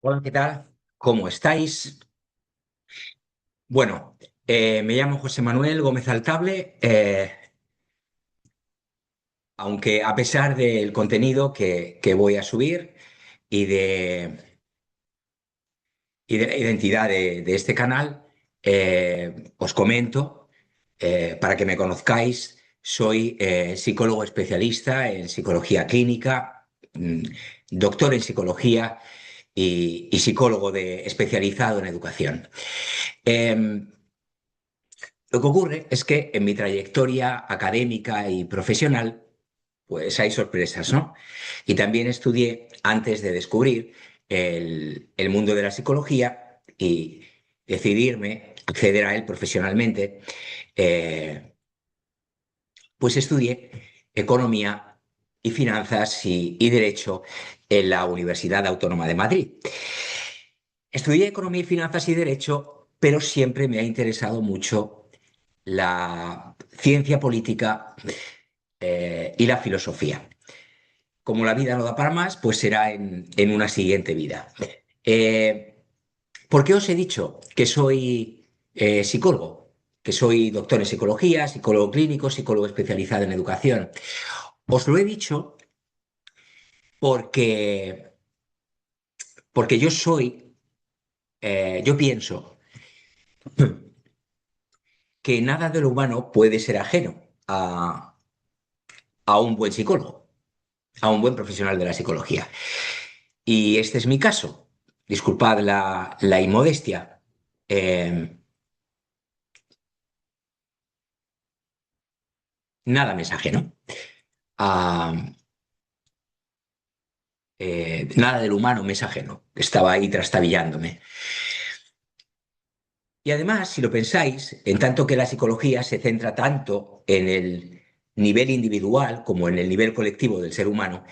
Hola, ¿qué tal? ¿Cómo estáis? Bueno, me llamo José Manuel Gómez Altable, aunque a pesar del contenido que voy a subir y de la identidad de este canal, os comento, para que me conozcáis, soy psicólogo especialista en psicología clínica, doctor en psicología y psicólogo especializado en educación. Em, Lo que ocurre es que en mi trayectoria académica y profesional, pues hay sorpresas, ¿no? Y también estudié, antes de descubrir el mundo de la psicología y decidirme acceder a él profesionalmente, eh, pues estudié economía y finanzas y derecho en la Universidad Autónoma de Madrid. Estudié economía y finanzas y derecho, pero siempre me ha interesado mucho la ciencia política y la filosofía. Como la vida no da para más, pues será en una siguiente vida. Eh, ¿Por qué os he dicho que soy psicólogo? Que soy doctor en psicología, psicólogo clínico, psicólogo especializado en educación. Os lo he dicho porque, porque yo pienso que nada de lo humano puede ser ajeno a un buen psicólogo, a un buen profesional de la psicología. Y este es mi caso. Disculpad la inmodestia. Eh, Nada me es ajeno. Ah, Nada del humano me es ajeno. Estaba ahí trastabillándome. Y además, si lo pensáis, en tanto que la psicología se centra tanto en el nivel individual como en el nivel colectivo del ser humano,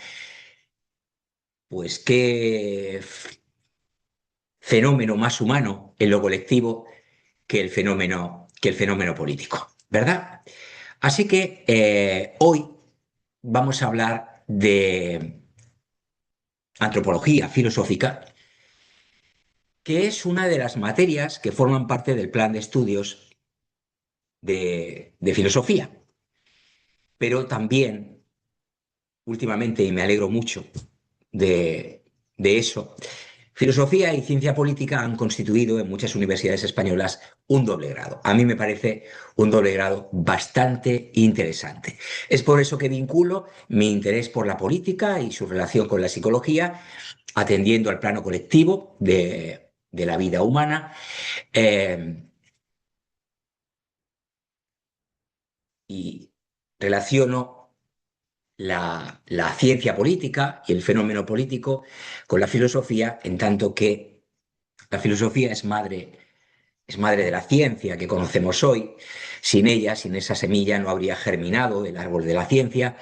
pues qué fenómeno más humano en lo colectivo que el fenómeno político, ¿verdad? Así que hoy vamos a hablar de antropología filosófica, que es una de las materias que forman parte del plan de estudios de filosofía. Pero también, últimamente, y me alegro mucho de eso, filosofía y ciencia política han constituido en muchas universidades españolas un doble grado. A mí me parece un doble grado bastante interesante. Es por eso que vinculo mi interés por la política y su relación con la psicología, atendiendo al plano colectivo de la vida humana, eh, y relaciono la ciencia política y el fenómeno político con la filosofía, en tanto que la filosofía es madre de la ciencia que conocemos hoy. Sin ella, sin esa semilla, no habría germinado el árbol de la ciencia.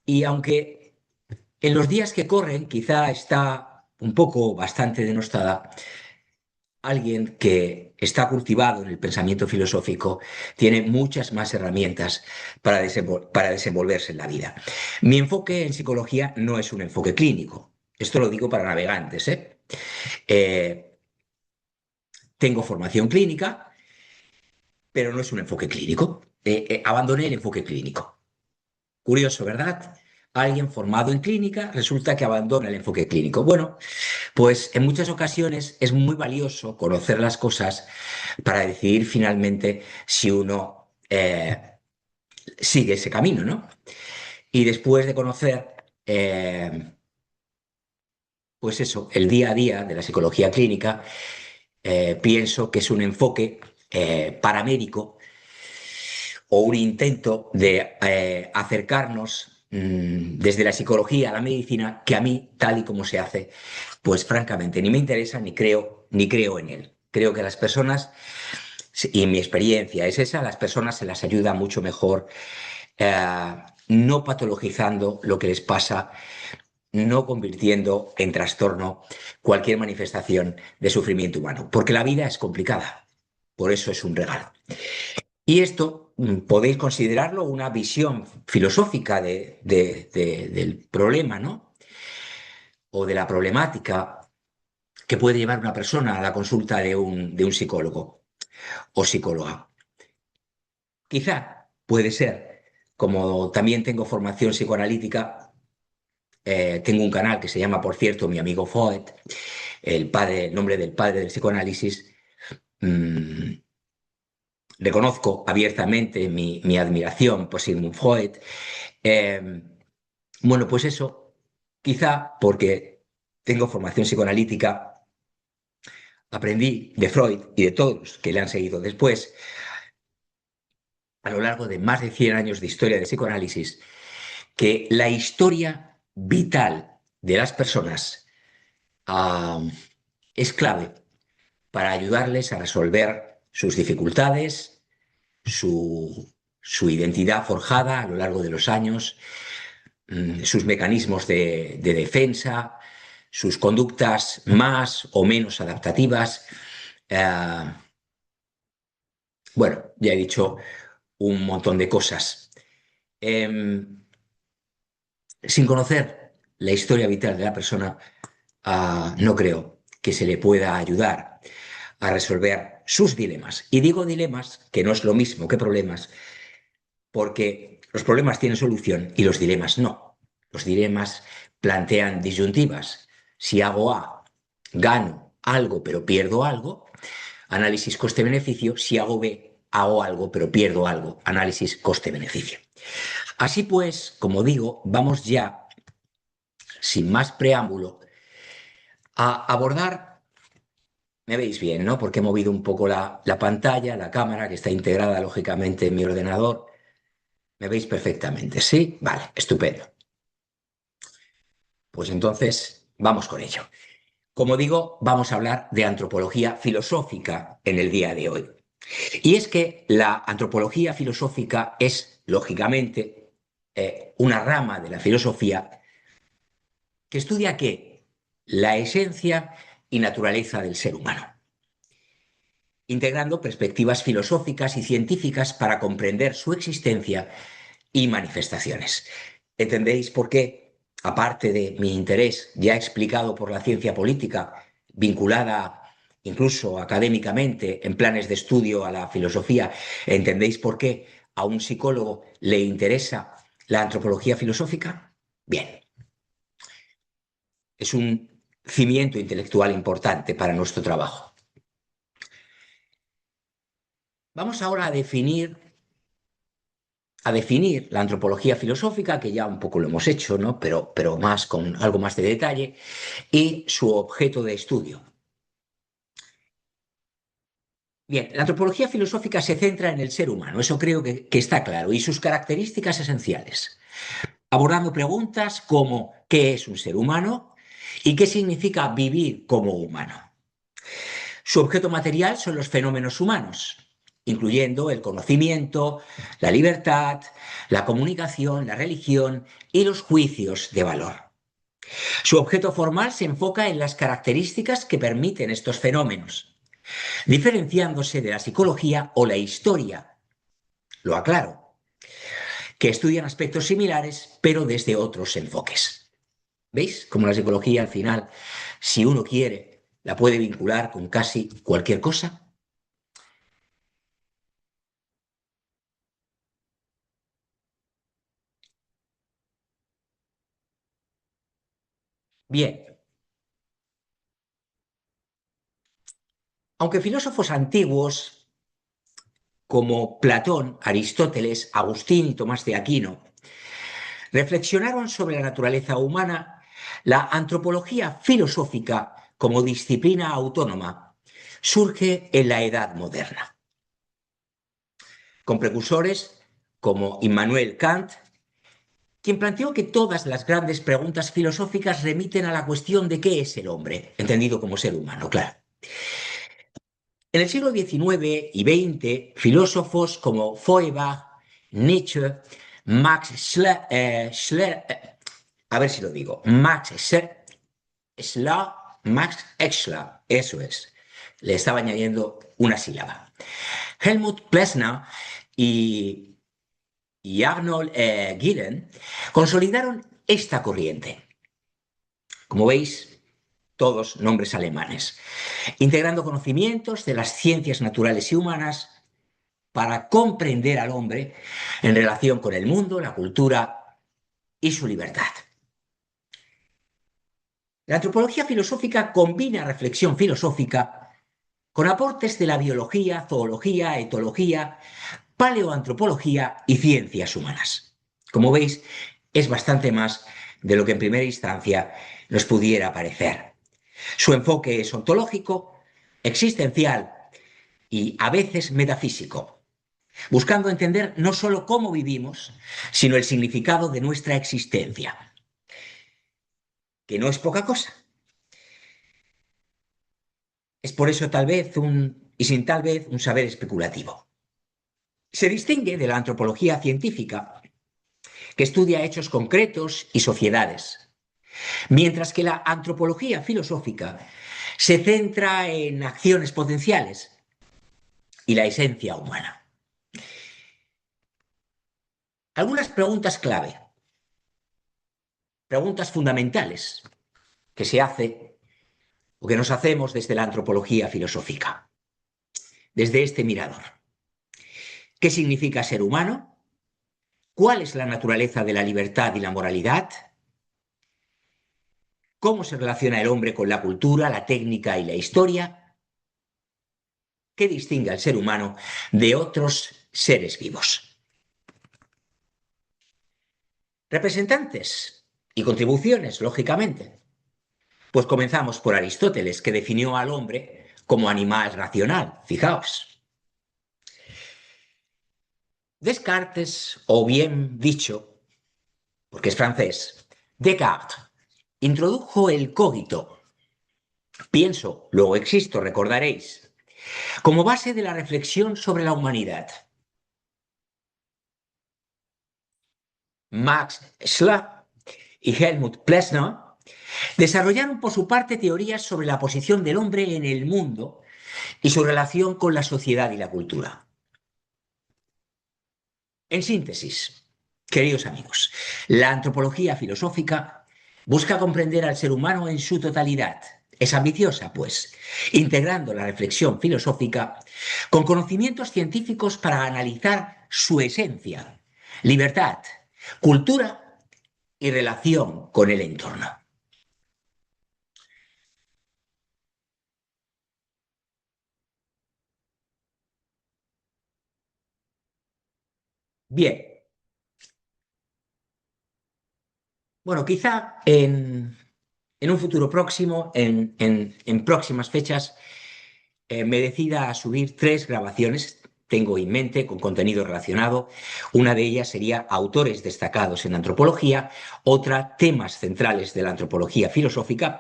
Y aunque en los días que corren quizá está un poco bastante denostada, alguien que está cultivado en el pensamiento filosófico tiene muchas más herramientas para desenvolverse en la vida. Mi enfoque en psicología no es un enfoque clínico. Esto lo digo para navegantes, ¿eh? Eh, Tengo formación clínica, pero no es un enfoque clínico. Abandoné el enfoque clínico. Curioso, ¿verdad? Alguien formado en clínica resulta que abandona el enfoque clínico. Bueno, pues en muchas ocasiones es muy valioso conocer las cosas para decidir finalmente si uno sigue ese camino, ¿no? Y después de conocer, pues eso, el día a día de la psicología clínica, pienso que es un enfoque paramédico o un intento de acercarnos desde la psicología a la medicina que a mí, tal y como se hace, pues francamente ni me interesa ni creo en él. Creo que las personas, y mi experiencia es esa, a las personas se las ayuda mucho mejor no patologizando lo que les pasa, no convirtiendo en trastorno cualquier manifestación de sufrimiento humano, porque la vida es complicada, por eso es un regalo. Y esto podéis considerarlo una visión filosófica del problema, ¿no? o de la problemática que puede llevar una persona a la consulta de un psicólogo o psicóloga. Quizá puede ser, como también tengo formación psicoanalítica, tengo un canal que se llama, por cierto, Mi Amigo Freud, el nombre del padre del psicoanálisis. mm, Reconozco abiertamente mi admiración por Sigmund Freud. Eh, bueno, pues eso, quizá porque tengo formación psicoanalítica, aprendí de Freud y de todos los que le han seguido después, a lo largo de más de 100 años de historia del psicoanálisis, que la historia vital de las personas ah, es clave para ayudarles a resolver sus dificultades, su identidad forjada a lo largo de los años, sus mecanismos de defensa, sus conductas más o menos adaptativas. Eh, bueno, ya he dicho un montón de cosas. Em, Sin conocer la historia vital de la persona, no creo que se le pueda ayudar a resolver sus dilemas. Y digo dilemas, que no es lo mismo que problemas, porque los problemas tienen solución y los dilemas no. Los dilemas plantean disyuntivas. Si hago A, gano algo pero pierdo algo, análisis coste-beneficio. Si hago B, hago algo pero pierdo algo, análisis coste-beneficio. Así pues, como digo, vamos ya, sin más preámbulo, a abordar, me veis bien, ¿no? Porque he movido un poco la pantalla, la cámara, que está integrada lógicamente en mi ordenador. ¿Me veis perfectamente? ¿Sí? Vale, estupendo. Pues entonces, vamos con ello. Como digo, vamos a hablar de antropología filosófica en el día de hoy. Y es que la antropología filosófica es, lógicamente, una rama de la filosofía que estudia ¿qué? La esencia y naturaleza del ser humano, integrando perspectivas filosóficas y científicas para comprender su existencia y manifestaciones. ¿Entendéis por qué, aparte de mi interés ya explicado por la ciencia política, vinculada incluso académicamente en planes de estudio a la filosofía, entendéis por qué a un psicólogo le interesa la antropología filosófica? Bien, es un cimiento intelectual importante para nuestro trabajo. Vamos ahora a definir la antropología filosófica, que ya un poco lo hemos hecho, ¿no? Pero más con algo más de detalle, y su objeto de estudio. Bien, la antropología filosófica se centra en el ser humano, eso creo que está claro, y sus características esenciales, abordando preguntas como ¿qué es un ser humano? ¿Y qué significa vivir como humano? Su objeto material son los fenómenos humanos, incluyendo el conocimiento, la libertad, la comunicación, la religión y los juicios de valor. Su objeto formal se enfoca en las características que permiten estos fenómenos, diferenciándose de la psicología o la historia, lo aclaro, que estudian aspectos similares pero desde otros enfoques. ¿Veis? Como la psicología al final, si uno quiere, la puede vincular con casi cualquier cosa. Bien, aunque filósofos antiguos como Platón, Aristóteles, Agustín y Tomás de Aquino reflexionaron sobre la naturaleza humana, la antropología filosófica como disciplina autónoma surge en la Edad Moderna, con precursores como Immanuel Kant, quien planteó que todas las grandes preguntas filosóficas remiten a la cuestión de qué es el hombre, entendido como ser humano, claro. En el siglo XIX y XX, filósofos como Feuerbach, Nietzsche, Max Schler, a ver si lo digo, Max Exler, eso es, le estaba añadiendo una sílaba. Helmut Plessner y, y Arnold Gillen consolidaron esta corriente. Como veis, todos nombres alemanes, integrando conocimientos de las ciencias naturales y humanas para comprender al hombre en relación con el mundo, la cultura y su libertad. La antropología filosófica combina reflexión filosófica con aportes de la biología, zoología, etología, paleoantropología y ciencias humanas. Como veis, es bastante más de lo que en primera instancia nos pudiera parecer. Su enfoque es ontológico, existencial y a veces metafísico, buscando entender no solo cómo vivimos, sino el significado de nuestra existencia, que no es poca cosa. Es por eso y sin tal vez, un saber especulativo. Se distingue de la antropología científica, que estudia hechos concretos y sociedades, mientras que la antropología filosófica se centra en acciones potenciales y la esencia humana. Algunas preguntas clave, preguntas fundamentales que se hace o que nos hacemos desde la antropología filosófica, desde este mirador. ¿Qué significa ser humano? ¿Cuál es la naturaleza de la libertad y la moralidad? ¿Cómo se relaciona el hombre con la cultura, la técnica y la historia? ¿Qué distingue al ser humano de otros seres vivos? Representantes y contribuciones, lógicamente. Pues comenzamos por Aristóteles, que definió al hombre como animal racional. Fijaos. Descartes, o bien dicho, porque es francés, Descartes, introdujo el cogito. Pienso, luego existo, recordaréis, como base de la reflexión sobre la humanidad. Max Schlag y Helmut Plessner desarrollaron por su parte teorías sobre la posición del hombre en el mundo y su relación con la sociedad y la cultura. En síntesis, queridos amigos, la antropología filosófica busca comprender al ser humano en su totalidad. Es ambiciosa, pues, integrando la reflexión filosófica con conocimientos científicos para analizar su esencia, libertad, cultura y relación con el entorno. Bien, bueno, quizá en un futuro próximo, en próximas fechas, me decida a subir 3 grabaciones, tengo en mente, con contenido relacionado. Una de ellas sería autores destacados en antropología, otra temas centrales de la antropología filosófica,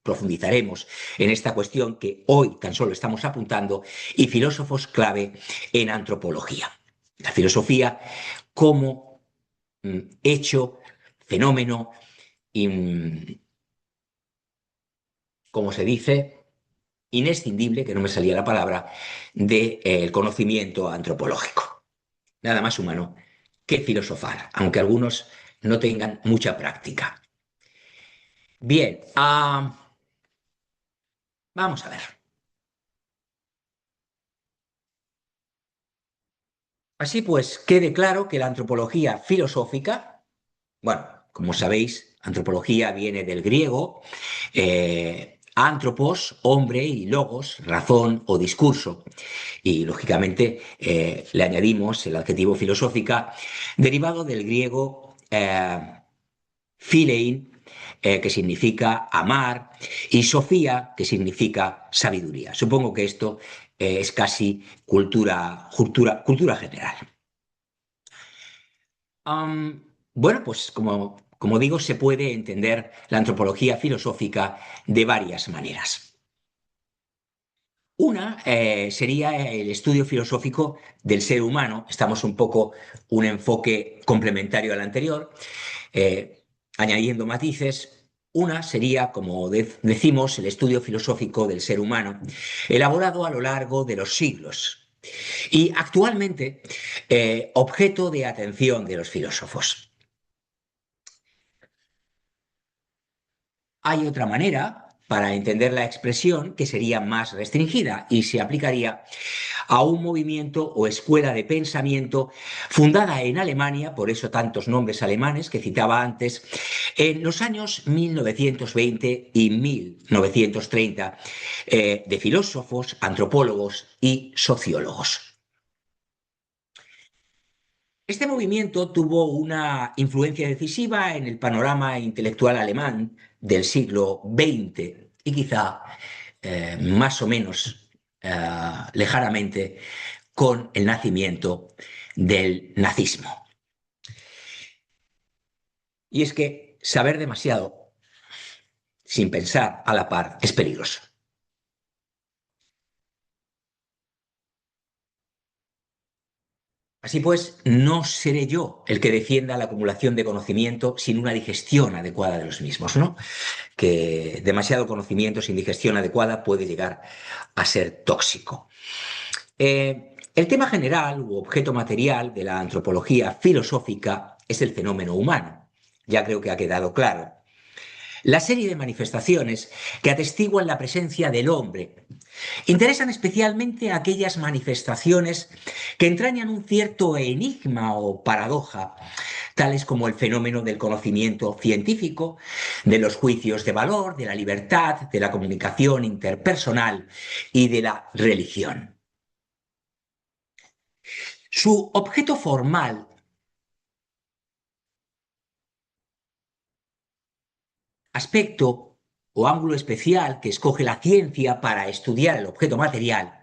profundizaremos en esta cuestión que hoy tan solo estamos apuntando, y filósofos clave en antropología. La filosofía como hecho, fenómeno, y, como se dice, inescindible, que no me salía la palabra, del conocimiento antropológico. Nada más humano que filosofar, aunque algunos no tengan mucha práctica. Bien, vamos a ver. Así pues, quede claro que la antropología filosófica, bueno, como sabéis, antropología viene del griego, antropos, hombre, y logos, razón o discurso. Y, lógicamente, le añadimos el adjetivo filosófica, derivado del griego philein, que significa amar, y sofía, que significa sabiduría. Supongo que esto es casi cultura general. Bueno, pues como digo, se puede entender la antropología filosófica de varias maneras. Una sería el estudio filosófico del ser humano. Estamos un poco un enfoque complementario al anterior, añadiendo matices. Una sería, como decimos, el estudio filosófico del ser humano, elaborado a lo largo de los siglos y actualmente objeto de atención de los filósofos. Hay otra manera para entender la expresión que sería más restringida y se aplicaría a un movimiento o escuela de pensamiento fundada en Alemania, por eso tantos nombres alemanes que citaba antes, en los años 1920 y 1930, de filósofos, antropólogos y sociólogos. Este movimiento tuvo una influencia decisiva en el panorama intelectual alemán del siglo XX y quizá más o menos lejanamente con el nacimiento del nazismo. Y es que saber demasiado sin pensar a la par es peligroso. Así pues, no seré yo el que defienda la acumulación de conocimiento sin una digestión adecuada de los mismos, ¿no? Que demasiado conocimiento sin digestión adecuada puede llegar a ser tóxico. El tema general u objeto material de la antropología filosófica es el fenómeno humano. Ya creo que ha quedado claro. La serie de manifestaciones que atestiguan la presencia del hombre interesan especialmente aquellas manifestaciones que entrañan un cierto enigma o paradoja, tales como el fenómeno del conocimiento científico, de los juicios de valor, de la libertad, de la comunicación interpersonal y de la religión. Su objeto formal, aspecto o ángulo especial que escoge la ciencia para estudiar el objeto material,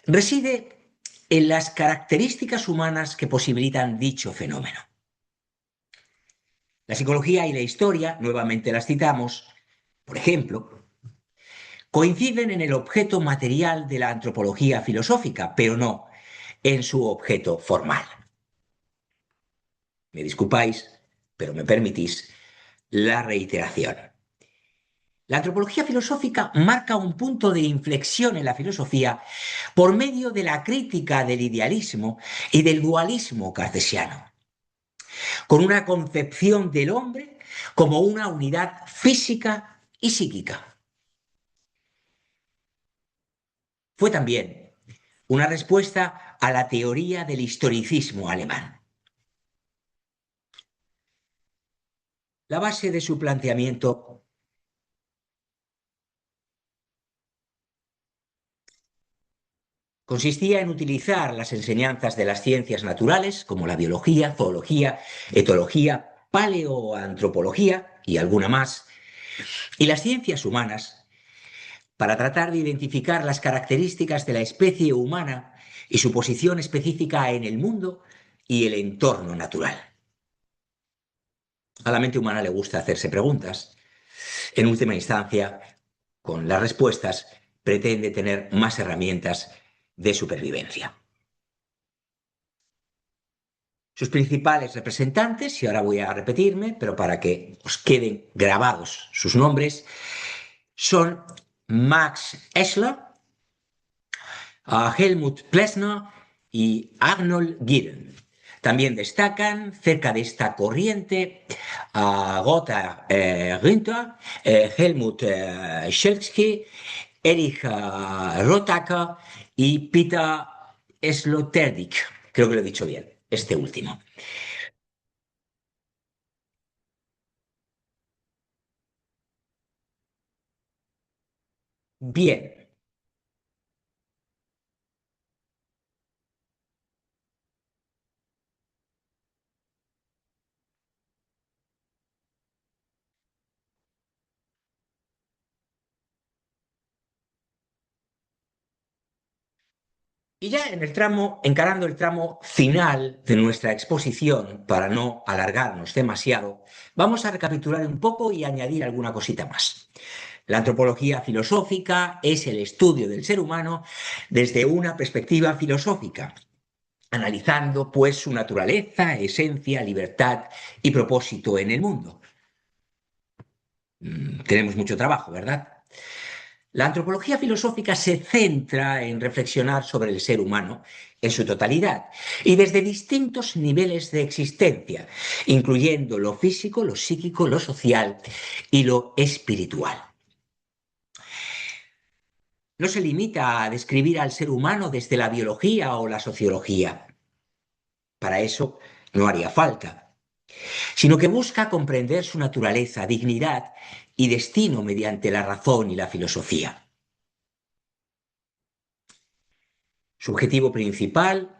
reside en las características humanas que posibilitan dicho fenómeno. La psicología y la historia, nuevamente las citamos, por ejemplo, coinciden en el objeto material de la antropología filosófica, pero no en su objeto formal. Me disculpáis, pero me permitís la reiteración. La antropología filosófica marca un punto de inflexión en la filosofía por medio de la crítica del idealismo y del dualismo cartesiano, con una concepción del hombre como una unidad física y psíquica. Fue también una respuesta a la teoría del historicismo alemán. La base de su planteamiento consistía en utilizar las enseñanzas de las ciencias naturales, como la biología, zoología, etología, paleoantropología y alguna más, y las ciencias humanas, para tratar de identificar las características de la especie humana y su posición específica en el mundo y el entorno natural. A la mente humana le gusta hacerse preguntas. En última instancia, con las respuestas, pretende tener más herramientas de supervivencia. Sus principales representantes, y ahora voy a repetirme, pero para que os queden grabados sus nombres, son Max Eschler, Helmut Plessner y Arnold Gieren. También destacan cerca de esta corriente a Gotha Günther, Helmut Schelsky, Erich Rotacker y Peter Sloterdijk. Creo que lo he dicho bien, este último. Bien, y ya en el tramo, encarando el tramo final de nuestra exposición, para no alargarnos demasiado, vamos a recapitular un poco y añadir alguna cosita más. La antropología filosófica es el estudio del ser humano desde una perspectiva filosófica, analizando pues su naturaleza, esencia, libertad y propósito en el mundo. Tenemos mucho trabajo, ¿verdad? La antropología filosófica se centra en reflexionar sobre el ser humano en su totalidad y desde distintos niveles de existencia, incluyendo lo físico, lo psíquico, lo social y lo espiritual. No se limita a describir al ser humano desde la biología o la sociología. Para eso no haría falta, sino que busca comprender su naturaleza, dignidad y destino mediante la razón y la filosofía. Su objetivo principal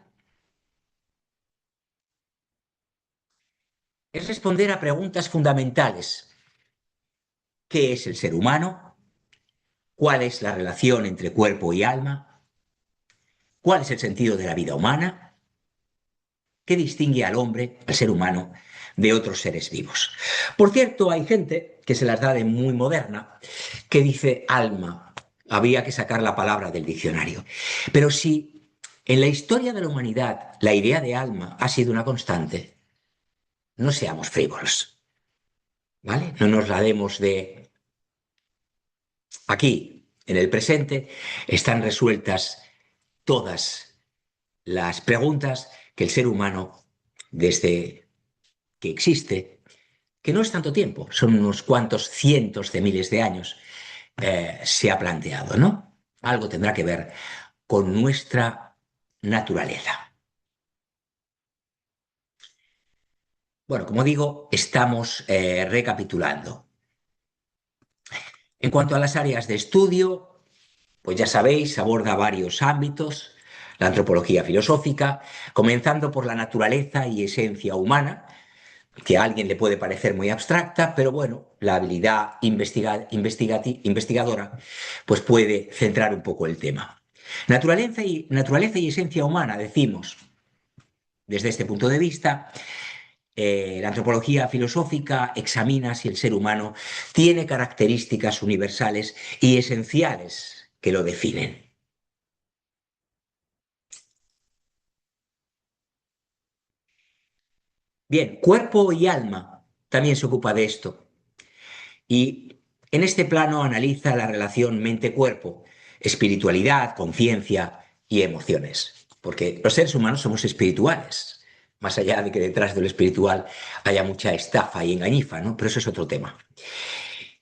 es responder a preguntas fundamentales. ¿Qué es el ser humano? ¿Cuál es la relación entre cuerpo y alma? ¿Cuál es el sentido de la vida humana? ¿Qué distingue al hombre, al ser humano, de otros seres vivos? Por cierto, hay gente que se las da de muy moderna, que dice alma. Había que sacar la palabra del diccionario. Pero si en la historia de la humanidad la idea de alma ha sido una constante, no seamos frívolos, ¿vale? No nos la demos de aquí, en el presente, están resueltas todas las preguntas que el ser humano, desde que existe, que no es tanto tiempo, son unos cuantos cientos de miles de años, se ha planteado, ¿no? Algo tendrá que ver con nuestra naturaleza. Bueno, como digo, estamos recapitulando. En cuanto a las áreas de estudio, pues ya sabéis, aborda varios ámbitos, la antropología filosófica, comenzando por la naturaleza y esencia humana, que a alguien le puede parecer muy abstracta, pero bueno, la habilidad investigadora pues puede centrar un poco el tema. Naturaleza y esencia humana, decimos, desde este punto de vista, la antropología filosófica examina si el ser humano tiene características universales y esenciales que lo definen. Bien, cuerpo y alma también se ocupa de esto. Y en este plano analiza la relación mente-cuerpo, espiritualidad, conciencia y emociones. Porque los seres humanos somos espirituales, más allá de que detrás de lo espiritual haya mucha estafa y engañifa, ¿no? Pero eso es otro tema,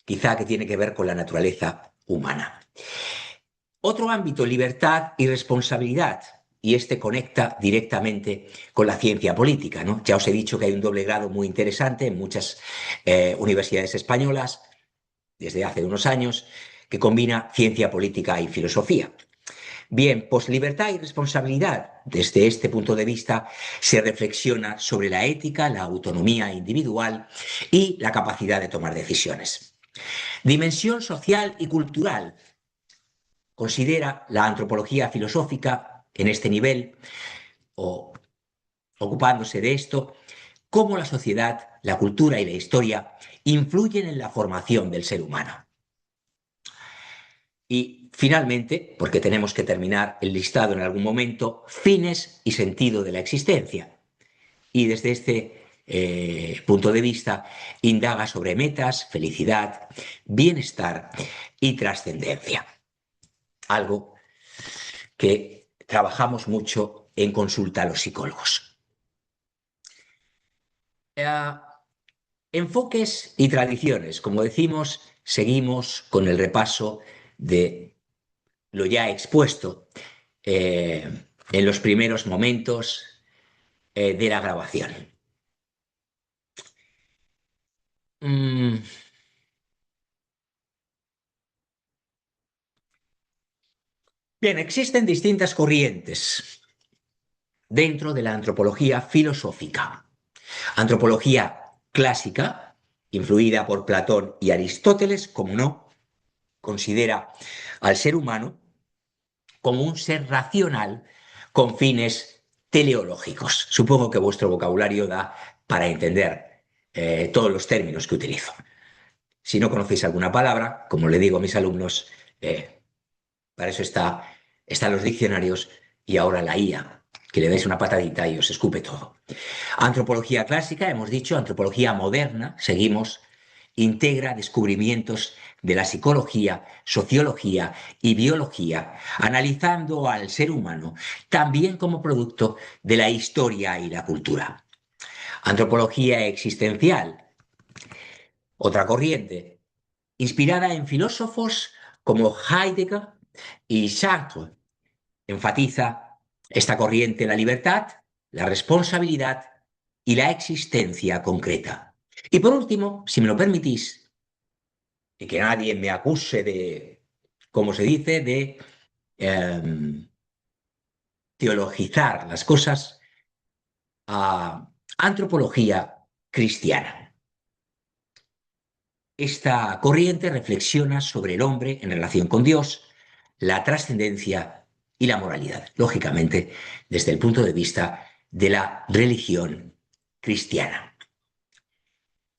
quizá que tiene que ver con la naturaleza humana. Otro ámbito, libertad y responsabilidad. Y este conecta directamente con la ciencia política, ¿no? Ya os he dicho que hay un doble grado muy interesante en muchas universidades españolas desde hace unos años que combina ciencia política y filosofía. Bien, pues libertad y responsabilidad. Desde este punto de vista se reflexiona sobre la ética, la autonomía individual y la capacidad de tomar decisiones. Dimensión social y cultural. Considera la antropología filosófica en este nivel, o ocupándose de esto, cómo la sociedad, la cultura y la historia influyen en la formación del ser humano. Y finalmente, porque tenemos que terminar el listado en algún momento, fines y sentido de la existencia. Y desde este punto de vista indaga sobre metas, felicidad, bienestar y trascendencia. Algo que trabajamos mucho en consulta a los psicólogos. Enfoques y tradiciones. Como decimos, seguimos con el repaso de lo ya expuesto en los primeros momentos de la grabación. Mm, Bien, existen distintas corrientes dentro de la antropología filosófica. Antropología clásica, influida por Platón y Aristóteles, como no, considera al ser humano como un ser racional con fines teleológicos. Supongo que vuestro vocabulario da para entender todos los términos que utilizo. Si no conocéis alguna palabra, como le digo a mis alumnos, para eso están los diccionarios y ahora la IA, que le dais una patadita y os escupe todo. Antropología clásica, hemos dicho, antropología moderna, seguimos integra descubrimientos de la psicología, sociología y biología, analizando al ser humano también como producto de la historia y la cultura. Antropología existencial, otra corriente, inspirada en filósofos como Heidegger y Sartre, enfatiza esta corriente la libertad, la responsabilidad y la existencia concreta. Y por último, si me lo permitís, y que nadie me acuse de, como se dice, de teologizar las cosas, a antropología cristiana. Esta corriente reflexiona sobre el hombre en relación con Dios, la trascendencia y la moralidad, lógicamente desde el punto de vista de la religión cristiana.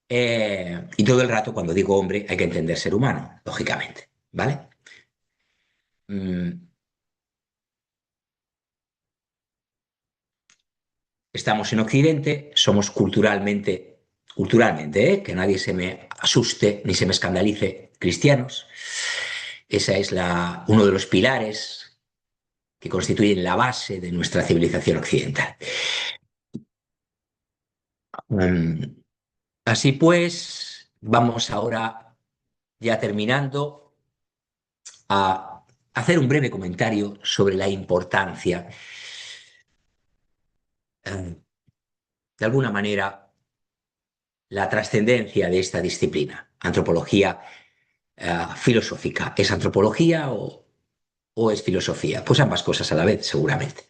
Y todo el rato, cuando digo hombre, hay que entender ser humano, lógicamente, ¿vale? Mm, Estamos en Occidente, somos culturalmente, que nadie se me asuste ni se me escandalice, cristianos. Esa es uno de los pilares que constituyen la base de nuestra civilización occidental. Mm, Así pues, vamos ahora, ya terminando, a hacer un breve comentario sobre la importancia, de alguna manera, la trascendencia de esta disciplina, antropología filosófica. ¿Es antropología o es filosofía? Pues ambas cosas a la vez, seguramente.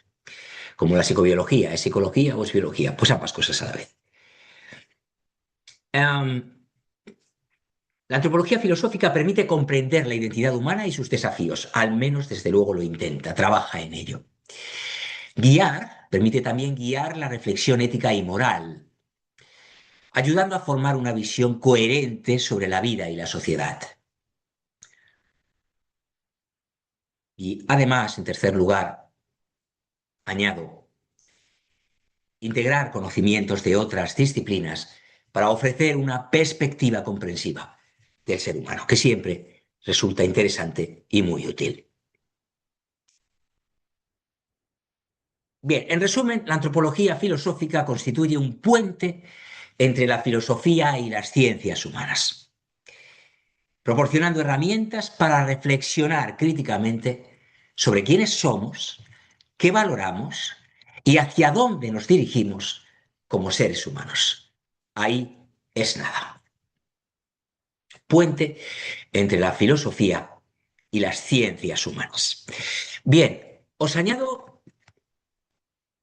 Como la psicobiología, ¿es psicología o es biología? Pues ambas cosas a la vez. La antropología filosófica permite comprender la identidad humana y sus desafíos, al menos desde luego lo intenta, trabaja en ello. Permite también guiar la reflexión ética y moral, ayudando a formar una visión coherente sobre la vida y la sociedad. Y además, en tercer lugar, añado, integrar conocimientos de otras disciplinas para ofrecer una perspectiva comprensiva del ser humano, que siempre resulta interesante y muy útil. Bien, en resumen, la antropología filosófica constituye un puente entre la filosofía y las ciencias humanas, proporcionando herramientas para reflexionar críticamente sobre quiénes somos, qué valoramos y hacia dónde nos dirigimos como seres humanos. Ahí es nada. Puente entre la filosofía y las ciencias humanas. Bien, os añado,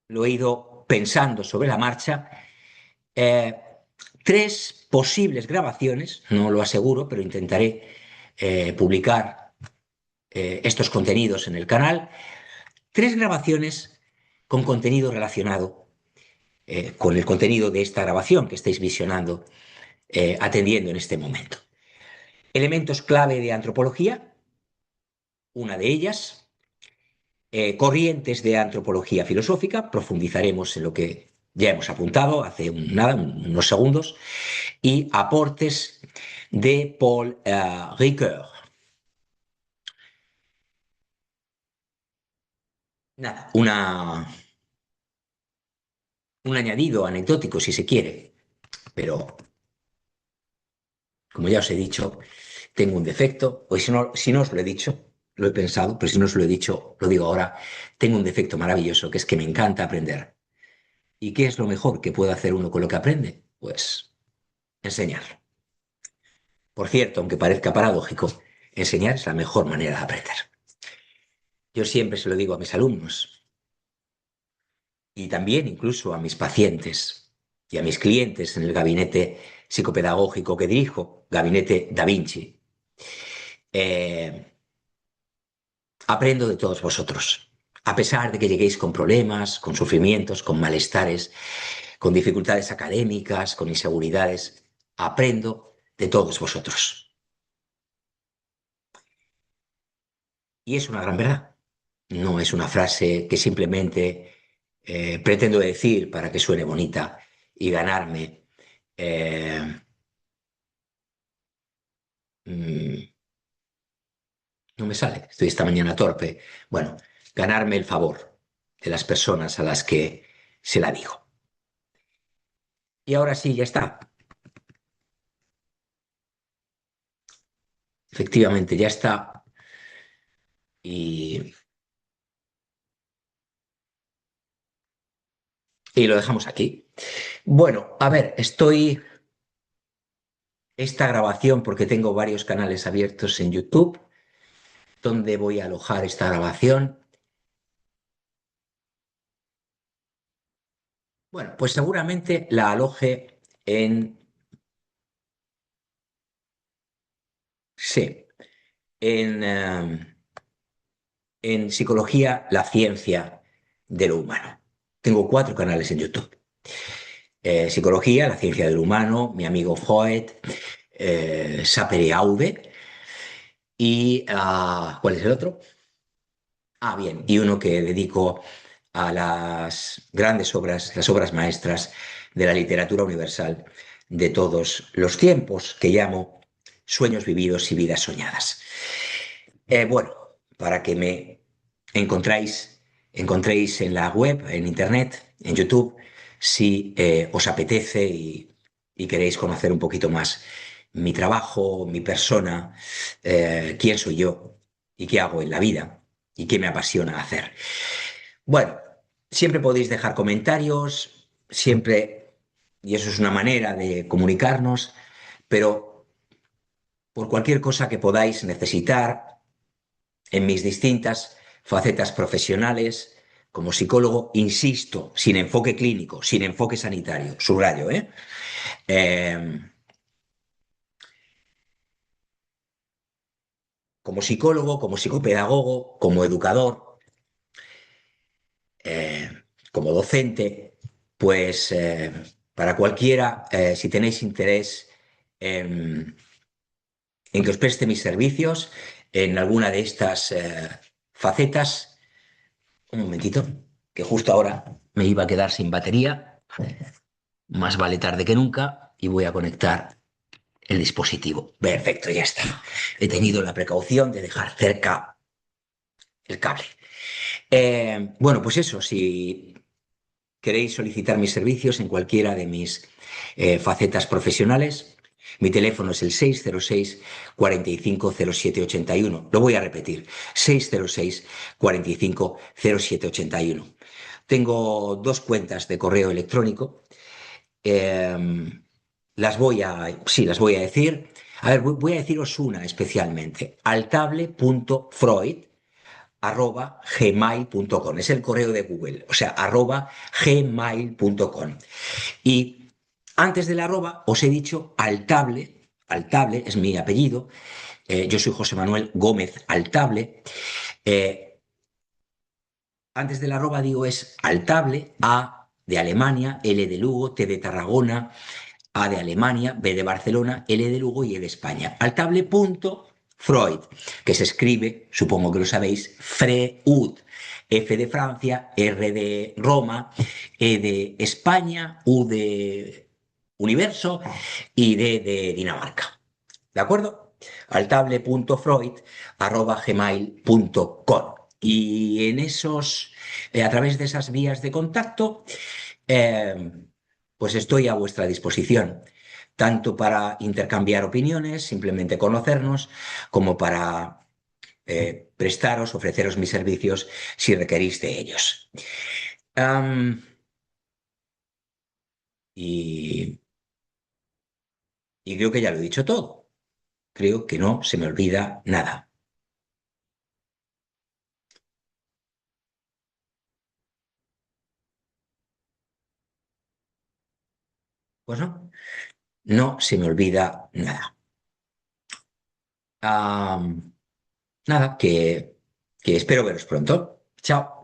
lo he ido pensando sobre la marcha, eh, tres posibles grabaciones, no lo aseguro, pero intentaré publicar estos contenidos en el canal, tres grabaciones con contenido relacionado con el contenido de esta grabación que estáis visionando, atendiendo en este momento. Elementos clave de antropología, una de ellas, corrientes de antropología filosófica, profundizaremos en lo que ya hemos apuntado hace unos segundos, y aportes de Paul Ricoeur. Nada, un añadido anecdótico si se quiere, pero como ya os he dicho, tengo un defecto, o si no os lo he dicho, lo he pensado, pero si no os lo he dicho, lo digo ahora, tengo un defecto maravilloso, que es que me encanta aprender. ¿Y qué es lo mejor que puede hacer uno con lo que aprende? Pues enseñar. Por cierto, aunque parezca paradójico, enseñar es la mejor manera de aprender. Yo siempre se lo digo a mis alumnos y también incluso a mis pacientes y a mis clientes en el gabinete psicopedagógico que dirijo, Gabinete Da Vinci. Aprendo de todos vosotros. A pesar de que lleguéis con problemas, con sufrimientos, con malestares, con dificultades académicas, con inseguridades, aprendo de todos vosotros. Y es una gran verdad. No es una frase que simplemente pretendo decir para que suene bonita y ganarme eh, mm, no me sale, estoy esta mañana torpe. Bueno, ganarme el favor de las personas a las que se la digo. Y ahora sí, ya está. Efectivamente, ya está. Y, y lo dejamos aquí. Bueno, a ver, estoy esta grabación porque tengo varios canales abiertos en YouTube donde voy a alojar esta grabación. Bueno, pues seguramente la aloje en, sí, en Psicología, la ciencia de lo humano. Tengo 4 canales en YouTube. Psicología, la ciencia del humano, mi amigo Freud, Sapere Aude y ¿cuál es el otro? Ah, bien, y uno que dedico a las grandes obras, las obras maestras de la literatura universal de todos los tiempos, que llamo Sueños vividos y vidas soñadas. Bueno, para que me encontréis en la web, en internet, en YouTube, si os apetece y queréis conocer un poquito más mi trabajo, mi persona, quién soy yo y qué hago en la vida y qué me apasiona hacer. Bueno, siempre podéis dejar comentarios, siempre, y eso es una manera de comunicarnos, pero por cualquier cosa que podáis necesitar en mis distintas facetas profesionales como psicólogo, insisto, sin enfoque clínico, sin enfoque sanitario, subrayo, ¿eh? Eh, Como psicólogo, como psicopedagogo, como educador, eh, como docente, pues para cualquiera, si tenéis interés en que os preste mis servicios en alguna de estas facetas, un momentito, que justo ahora me iba a quedar sin batería, más vale tarde que nunca, y voy a conectar el dispositivo. Perfecto, ya está. He tenido la precaución de dejar cerca el cable. Bueno, pues eso, si queréis solicitar mis servicios en cualquiera de mis facetas profesionales, mi teléfono es el 606 45 07 81. Lo voy a repetir, 606 45 07 81. Tengo 2 cuentas de correo electrónico. eh, sí, las voy a decir. A ver, voy a deciros una especialmente, altable.freud@gmail.com. Es el correo de Google, o sea, @gmail.com. Y antes del arroba os he dicho Altable, Altable es mi apellido, yo soy José Manuel Gómez Altable. Eh, Antes del arroba digo es Altable, A de Alemania, L de Lugo, T de Tarragona, A de Alemania, B de Barcelona, L de Lugo y E de España. Altable.freud, que se escribe, supongo que lo sabéis, Freud. F de Francia, R de Roma, E de España, U de Universo y D de Dinamarca. ¿De acuerdo? altable.freud@gmail.com. Y en esos, a través de esas vías de contacto, eh, pues estoy a vuestra disposición, tanto para intercambiar opiniones, simplemente conocernos, como para prestaros, ofreceros mis servicios si requerís de ellos. Am, y, y creo que ya lo he dicho todo. Creo que no se me olvida nada. Pues no, no se me olvida nada. Am, Nada, que espero veros pronto. Chao.